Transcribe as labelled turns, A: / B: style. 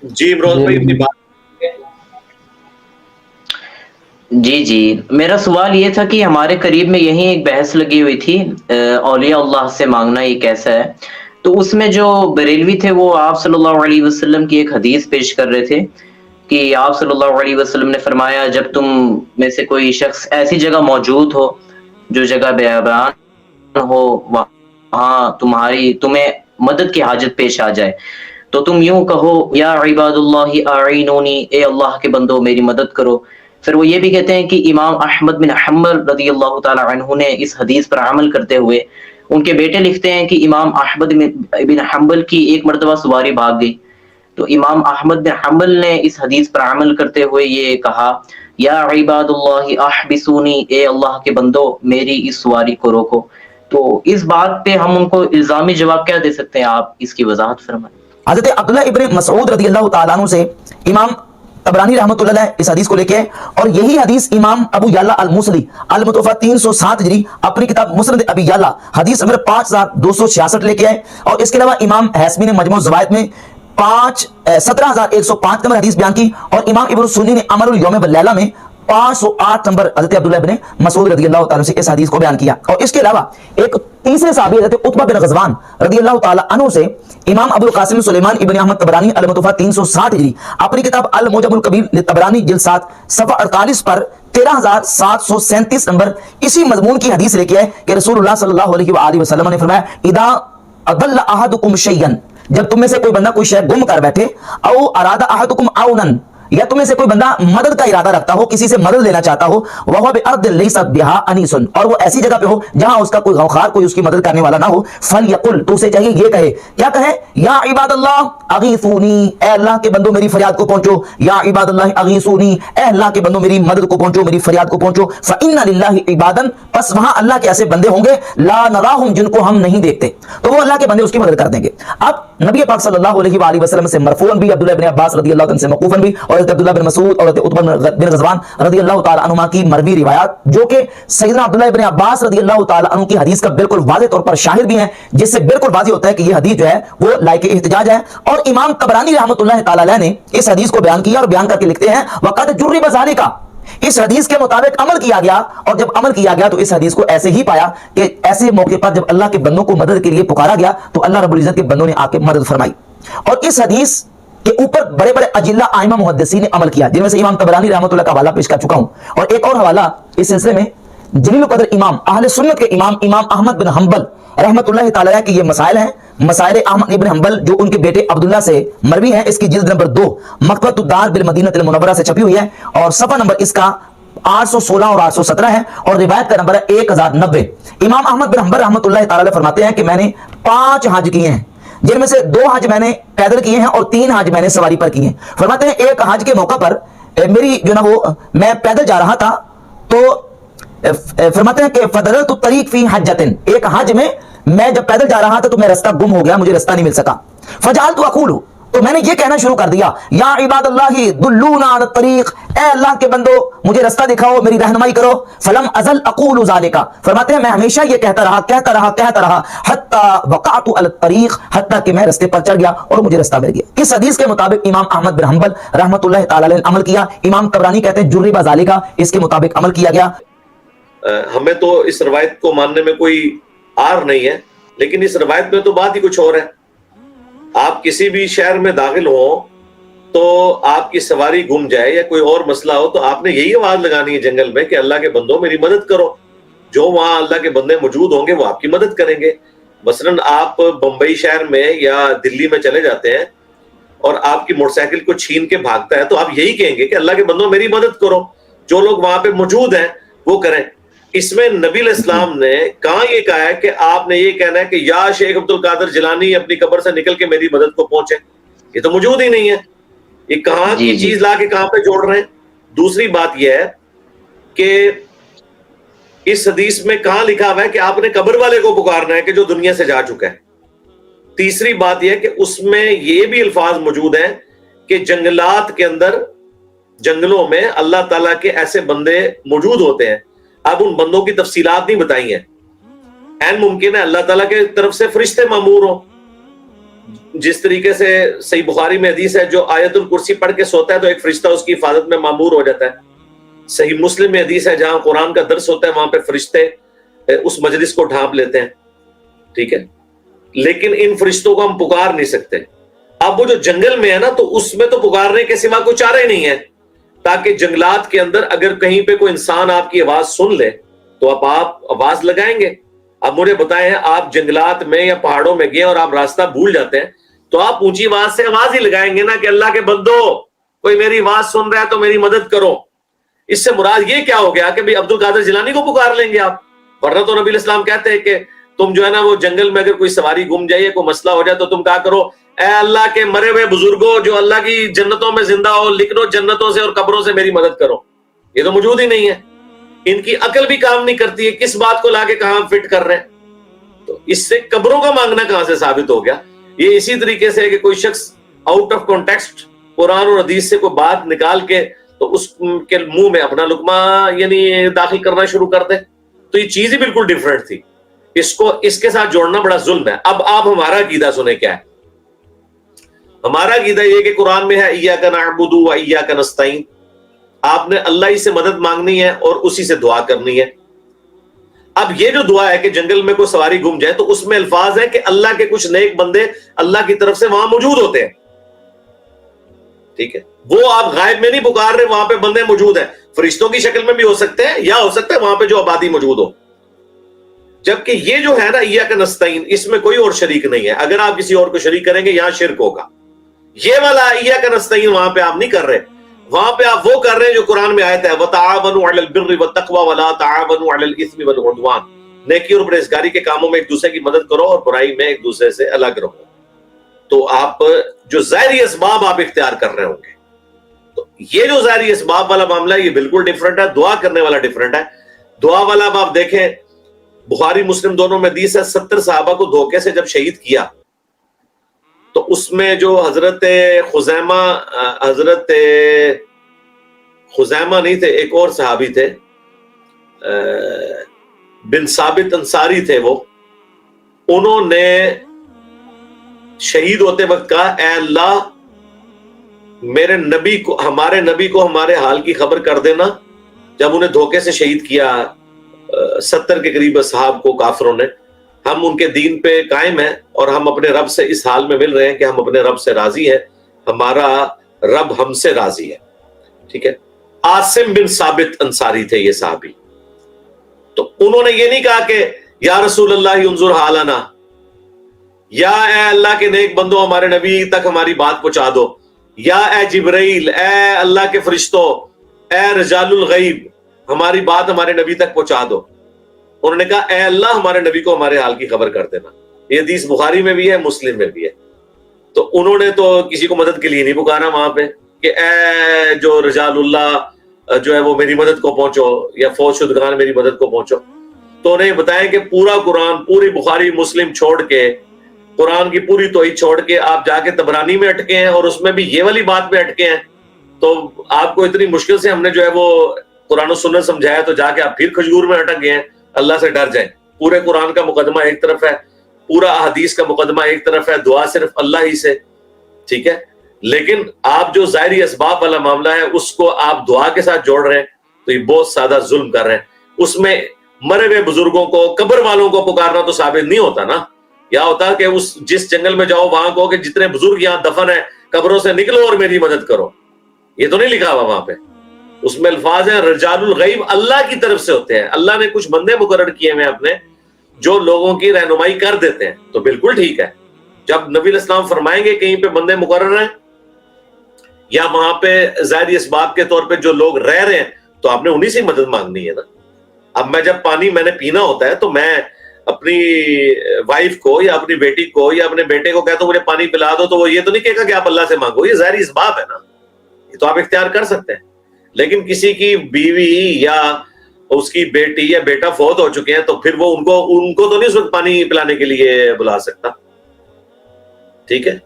A: جی مروز بھائی اپنی بات.
B: جی میرا سوال یہ تھا کہ ہمارے قریب میں یہیں ایک بحث لگی ہوئی تھی، اولیاء اللہ سے مانگنا یہ کیسا ہے. تو اس میں جو بریلوی تھے وہ آپ صلی اللہ علیہ وسلم کی ایک حدیث پیش کر رہے تھے کہ آپ صلی اللہ علیہ وسلم نے فرمایا جب تم میں سے کوئی شخص ایسی جگہ موجود ہو جو جگہ بیابان ہو، وہاں تمہیں مدد کی حاجت پیش آ جائے تو تم یوں کہو یا عباد اللہ اعینونی، اے اللہ کے بندو میری مدد کرو. پھر وہ یہ بھی کہتے ہیں کہ امام احمد بن حنبل رضی اللہ تعالی عنہ نے اس حدیث پر عمل کرتے ہوئے، ان کے بیٹے لکھتے ہیں کہ امام احمد بن حنبل کی ایک مرتبہ سواری بھاگ گئی تو امام احمد بن حنبل نے اس حدیث پر عمل کرتے ہوئے یہ کہا یا عباد اللہ احبسونی، اے اللہ کے بندو میری اس سواری کو روکو. تو اس بات پہ ہم ان کو الزامی جواب کیا دے سکتے ہیں؟ آپ اس کی وضاحت فرمائیں.
C: حضرت عبداللہ ابن مسعود رضی اللہ تعالیٰ عنہ سے امام طبرانی رحمۃ اللہ علیہ اس حدیث کو لے کے، اور یہی حدیث امام ابو یعلا الموصلی المتوفہ 307 ہجری اپنی کتاب مسند ابی یعلا حدیث نمبر 5266 لے کے آئے. اور اس کے علاوہ امام حیثمی نے مجموع الزوائد میں 17105 نمبر حدیث بیان کی، اور امام ابن سنی نے عمل الیوم واللیلہ میں 508 نمبر حضرت عبداللہ ابن مسعود رضی اللہ تعالیٰ سے اس حدیث کو بیان کیا. اور اس کے علاوہ ایک تیسرے صحابی حضرت عتبہ بن غزوان رضی اللہ تعالیٰ عنہ سے امام ابو القاسم سلیمان ابن احمد طبرانی المتوفہ 360 ہجری اپنی کتاب المعجم الکبیر لطبرانی جلد 7 صفحہ 48 پر 13737 نمبر اسی مضمون کی حدیث لے کے ہے کہ رسول اللہ صلی اللہ علیہ وآلہ وسلم نے فرمایا اذا اضل احدکم شیئا، جب تم میں سے کوئی بندہ کوئی شے گم کر بیٹھے، او اراد احدکم عونا، یا تم میں سے کوئی بندہ مدد کا ارادہ رکھتا ہو، کسی سے مدد لینا چاہتا ہو، وہو بارض لیس بہا انیس، اور وہ ایسی جگہ پہ ہو جہاں اس کا کوئی غوخار، کوئی اس کی مدد کرنے والا نہ ہو، فلیقل، تو اسے چاہیے یہ کہے، کیا کہے؟ یا عباد اللہ اغیثونی، اے اللہ کے بندوں میری فریاد کو پہنچو، یا عباد اللہ اغیثونی، اے اللہ کے بندوں میری مدد کو پہنچو، میری فریاد کو پہنچو. فإن للہ عبادا، پس وہاں اللہ کے ایسے بندے ہوں گے، لا نراہم، جن کو ہم نہیں دیکھتے، تو وہ اللہ کے بندے اس کی مدد کر دیں گے. اب نبی پاک صلی اللہ علیہ وآلہ وسلم سے مرفوعاً بھی، عبداللہ بن عباس رضی اللہ عنہ سے موقوفاً بھی، اور حضرت عبداللہ بن مسعود اور حضرت عتبہ بن غزوان رضی اللہ تعالی عنہما کی مروی روایات، جو کہ سیدنا عبداللہ بن عباس رضی اللہ تعالی عنہ کی حدیث کا بالکل واضح طور پر شاہد بھی ہیں، جس سے بالکل واضح ہوتا ہے کہ یہ حدیث جو ہے وہ لائق احتجاج ہے. اور امام طبرانی رحمۃ اللہ تعالی علیہ نے اس حدیث کو بیان کیا اور بیان کر کے لکھتے ہیں وقد جرب ذالک، اس حدیث کے مطابق عمل کیا گیا، اور جب عمل کیا گیا تو اس حدیث کو ایسے ہی پایا کہ ایسے موقع پر جب اللہ کے بندوں کو مدد کے لیے پکارا گیا تو اللہ رب العزت کے بندوں نے آ کے مدد فرمائی. اور اس حدیث کے اوپر بڑے بڑے اجلہ ائمہ محدثین نے عمل کیا، جن میں سے امام طبرانی رحمۃ اللہ کا حوالہ پیش کر چکا ہوں. اور ایک اور حوالہ اس سلسلے میں جلیل القدر امام اہل سنت کے امام احمد بن حنبل رحمۃ اللہ تعالی علیہ کے یہ مسائل ہیں، مسائل احمد ابن حنبل، جو ان کے بیٹے عبداللہ سے مروی ہیں. اس کی جلد نمبر 2 مکتبۃ الدار بالمدینہ المنورہ سے چھپی ہوئی ہے، اور صفحہ نمبر اس کا 816 اور 817 ہے، اور روایت کا نمبر ہے 1090. امام احمد بن حنبل رحمۃ اللہ تعالی علیہ فرماتے ہیں کہ میں نے 5 حج کیے ہیں، جن میں سے 2 حج میں نے پیدل کیے ہیں اور 3 حج میں نے سواری پر کیے ہیں. فرماتے ہیں ایک حج کے موقع پر میری جو نا وہ میں پیدل جا رہا تھا، تو فرماتے ہیں کہ فضلت الطریق فی حجتن، ایک حج میں میں جب پیدل جا رہا تھا تو میں رستہ گم ہو گیا، مجھے رستہ نہیں مل سکا. فجعلت اقول، تو میں نے یہ کہنا شروع کر دیا یا عباد اللہ دلونا علی الطریق، اے اللہ کے بندو مجھے رستہ دکھاؤ، میری رہنمائی کرو. فلم ازل اقول ذالک، فرماتے ہیں میں ہمیشہ یہ کہتا رہا حتی وقعت علی الطریق، حتی کہ میں رستے پر چڑھ گیا اور مجھے رستہ مل گیا. اس حدیث کے مطابق امام احمد بن حنبل رحمۃ اللہ تعالی علیہ نے عمل کیا. امام طبرانی کہتے ہیں جرب ذالک، اس کے مطابق عمل کیا گیا.
A: ہمیں تو اس روایت کو ماننے میں کوئی آر نہیں ہے، لیکن اس روایت میں تو بات ہی کچھ اور ہے. آپ کسی بھی شہر میں داخل ہوں تو آپ کی سواری گم جائے یا کوئی اور مسئلہ ہو تو آپ نے یہی آواز لگانی ہے جنگل میں کہ اللہ کے بندوں میری مدد کرو. جو وہاں اللہ کے بندے موجود ہوں گے وہ آپ کی مدد کریں گے. مثلاً آپ بمبئی شہر میں یا دلی میں چلے جاتے ہیں اور آپ کی موٹر سائیکل کو چھین کے بھاگتا ہے تو آپ یہی کہیں گے کہ اللہ کے بندوں میری مدد کرو، جو لوگ وہاں پہ موجود ہیں وہ کریں. اس میں نبی علیہ السلام نے کہاں یہ کہا ہے کہ آپ نے یہ کہنا ہے کہ یا شیخ عبد القادر جیلانی اپنی قبر سے نکل کے میری مدد کو پہنچے؟ یہ تو موجود ہی نہیں ہے. یہ کہاں کی چیز لا کے کہاں پہ جوڑ رہے ہیں. دوسری بات یہ ہے کہ اس حدیث میں کہاں لکھا ہوا ہے کہ آپ نے قبر والے کو پکارنا ہے کہ جو دنیا سے جا چکا ہے. تیسری بات یہ ہے کہ اس میں یہ بھی الفاظ موجود ہیں کہ جنگلات کے اندر، جنگلوں میں اللہ تعالیٰ کے ایسے بندے موجود ہوتے ہیں. اب ان بندوں کی تفصیلات نہیں بتائی ہیں. این ممکن ہے اللہ تعالیٰ کے طرف سے فرشتے مامور ہوں جس طریقے سے صحیح بخاری میں حدیث ہے جو آیت الکرسی پڑھ کے سوتا ہے تو ایک فرشتہ اس کی حفاظت میں مامور ہو جاتا ہے. صحیح مسلم میں حدیث ہے جہاں قرآن کا درس ہوتا ہے وہاں پہ فرشتے اس مجلس کو ڈھانپ لیتے ہیں. ٹھیک ہے, لیکن ان فرشتوں کو ہم پکار نہیں سکتے. اب وہ جو جنگل میں ہے نا تو اس میں تو پکارنے کے سوا کوئی چارہ ہی نہیں ہے, تاکہ جنگلات کے اندر اگر کہیں پہ کوئی انسان آپ کی آواز سن لے تو آپ آواز لگائیں گے. اب مجھے بتائیں آپ جنگلات میں یا پہاڑوں میں گئے اور آپ راستہ بھول جاتے ہیں تو آپ اونچی آواز سے آواز ہی لگائیں گے نا کہ اللہ کے بندو کوئی میری آواز سن رہا ہے تو میری مدد کرو. اس سے مراد یہ کیا ہو گیا کہ بھئی عبد القادر جیلانی کو پکار لیں گے آپ؟ ورنہ تو نبی علیہ السلام کہتے ہیں کہ تم جو ہے نا وہ جنگل میں اگر کوئی سواری گم جائے کوئی مسئلہ ہو جائے تو تم کہا کرو اے اللہ کے مرے ہوئے بزرگوں جو اللہ کی جنتوں میں زندہ ہو, لکھ دو جنتوں سے اور قبروں سے میری مدد کرو. یہ تو موجود ہی نہیں ہے, ان کی عقل بھی کام نہیں کرتی ہے, کس بات کو لا کے کہاں فٹ کر رہے ہیں. تو اس سے قبروں کا مانگنا کہاں سے ثابت ہو گیا؟ یہ اسی طریقے سے کہ کوئی شخص آؤٹ آف کانٹیکسٹ قرآن اور حدیث سے کوئی بات نکال کے تو اس کے منہ میں اپنا لقمہ یعنی داخل کرنا شروع کر دے. تو یہ چیز ہی بالکل ڈیفرنٹ تھی, اس کو اس کے ساتھ جوڑنا بڑا ظلم ہے. اب آپ ہمارا عقیدہ سنیں کیا ہے. ہمارا عقیدہ یہ کہ قرآن میں ہے ایاک نعبد و ایاک نستعین, آپ نے اللہ ہی سے مدد مانگنی ہے اور اسی سے دعا کرنی ہے. اب یہ جو دعا ہے کہ جنگل میں کوئی سواری گم جائے تو اس میں الفاظ ہے کہ اللہ کے کچھ نیک بندے اللہ کی طرف سے وہاں موجود ہوتے ہیں. ٹھیک ہے, وہ آپ غائب میں نہیں پکار رہے, وہاں پہ بندے موجود ہیں, فرشتوں کی شکل میں بھی ہو سکتے ہیں یا ہو سکتا ہے وہاں پہ جو آبادی موجود ہو. جبکہ یہ جو ہے نا ایاک نستعین اس میں کوئی اور شریک نہیں ہے. اگر آپ کسی اور کو شریک کریں گے یہاں شرک ہوگا. یہ والا ایاک نستعین وہاں پہ آپ نہیں کر رہے, وہاں پہ آپ وہ کر رہے ہیں جو قرآن میں آیت ہے وَتَعَاوَنُوا عَلَى الْبِرِّ وَالتَّقْوَى وَلَا تَعَاوَنُوا عَلَى الْإِثْمِ وَالْعُدْوَانِ, نیکی اور پرہیزگاری کے کاموں میں ایک دوسرے کی مدد کرو اور برائی میں ایک دوسرے سے الگ رہو. تو آپ جو ظاہری اسباب آپ اختیار کر رہے ہوں گے, تو یہ جو ظاہری اسباب والا معاملہ ہے یہ بالکل ڈیفرنٹ ہے. دعا کرنے والا ڈیفرنٹ ہے. دعا والا اب آپ دیکھیں بخاری مسلم دونوں میں حدیث ہے 70 صحابہ کو دھوکے سے جب شہید کیا تو اس میں جو حضرت خزیمہ نہیں تھے, ایک اور صحابی تھے بن ثابت انصاری تھے, وہ انہوں نے شہید ہوتے وقت کہا اے اللہ میرے نبی کو ہمارے حال کی خبر کر دینا. جب انہیں دھوکے سے شہید کیا 70 کے قریب اصحاب کو کافروں نے, ہم ان کے دین پہ قائم ہیں اور ہم اپنے رب سے اس حال میں مل رہے ہیں کہ ہم اپنے رب سے راضی ہیں, ہمارا رب ہم سے راضی ہے. ٹھیک ہے, عاصم بن ثابت انصاری تھے یہ صحابی. تو انہوں نے یہ نہیں کہا کہ یا رسول اللہ انظر حالنا, یا اے اللہ کے نیک بندو ہمارے نبی تک ہماری بات پہنچا دو, یا اے جبرائیل اے اللہ کے فرشتوں اے رجال الغیب ہماری بات ہمارے نبی تک پہنچا دو. انہوں نے کہا اے اللہ ہمارے نبی کو ہمارے حال کی خبر کر دینا. یہ حدیث بخاری میں بھی ہے مسلم میں بھی ہے. تو انہوں نے تو کسی کو مدد کے لیے نہیں پکارا وہاں پہ کہ اے جو رجال اللہ جو ہے وہ میری مدد کو پہنچو یا فوج شدگان میری مدد کو پہنچو. تو انہیں بتائیں کہ پورا قرآن پوری بخاری مسلم چھوڑ کے قرآن کی پوری توحید چھوڑ کے آپ جا کے طبرانی میں اٹکے ہیں اور اس میں بھی یہ والی بات پہ اٹکے ہیں. تو آپ کو اتنی مشکل سے ہم نے جو ہے وہ قرآن و سنت سمجھایا تو جا کے آپ پھر کھجور میں اٹک گئے ہیں. اللہ سے ڈر جائیں. پورے قرآن کا مقدمہ ایک طرف ہے, پورا حدیث کا مقدمہ ایک طرف ہے, دعا صرف اللہ ہی سے. ٹھیک ہے, لیکن آپ جو ظاہری اسباب والا معاملہ ہے اس کو آپ دعا کے ساتھ جوڑ رہے ہیں تو یہ بہت زیادہ ظلم کر رہے ہیں. اس میں مرے ہوئے بزرگوں کو قبر والوں کو پکارنا تو ثابت نہیں ہوتا نا. یا ہوتا کہ اس جس جنگل میں جاؤ وہاں کو کہ جتنے بزرگ یہاں دفن ہیں قبروں سے نکلو اور میری مدد کرو. یہ تو نہیں لکھا ہوا وہاں پہ. اس میں الفاظ ہیں رجال الغیب اللہ کی طرف سے ہوتے ہیں. اللہ نے کچھ بندے مقرر کیے ہوئے اپنے جو لوگوں کی رہنمائی کر دیتے ہیں. تو بالکل ٹھیک ہے, جب نبی علیہ السلام فرمائیں گے کہیں پہ بندے مقرر ہیں یا وہاں پہ ظاہری اسباب کے طور پہ جو لوگ رہ رہے ہیں تو آپ نے انہی سے مدد مانگنی ہے نا. اب میں جب پانی میں نے پینا ہوتا ہے تو میں اپنی وائف کو یا اپنی بیٹی کو یا اپنے بیٹے کو کہتا ہوں مجھے پانی پلا دو, تو وہ یہ تو نہیں کہے گا کہ آپ اللہ سے مانگو. یہ ظاہری اسباب ہے نا, یہ تو آپ اختیار کر سکتے ہیں. لیکن کسی کی بیوی یا اس کی بیٹی یا بیٹا فوت ہو چکے ہیں تو پھر وہ ان کو تو نہیں اس وقت پانی پلانے کے لیے بلا سکتا. ٹھیک ہے.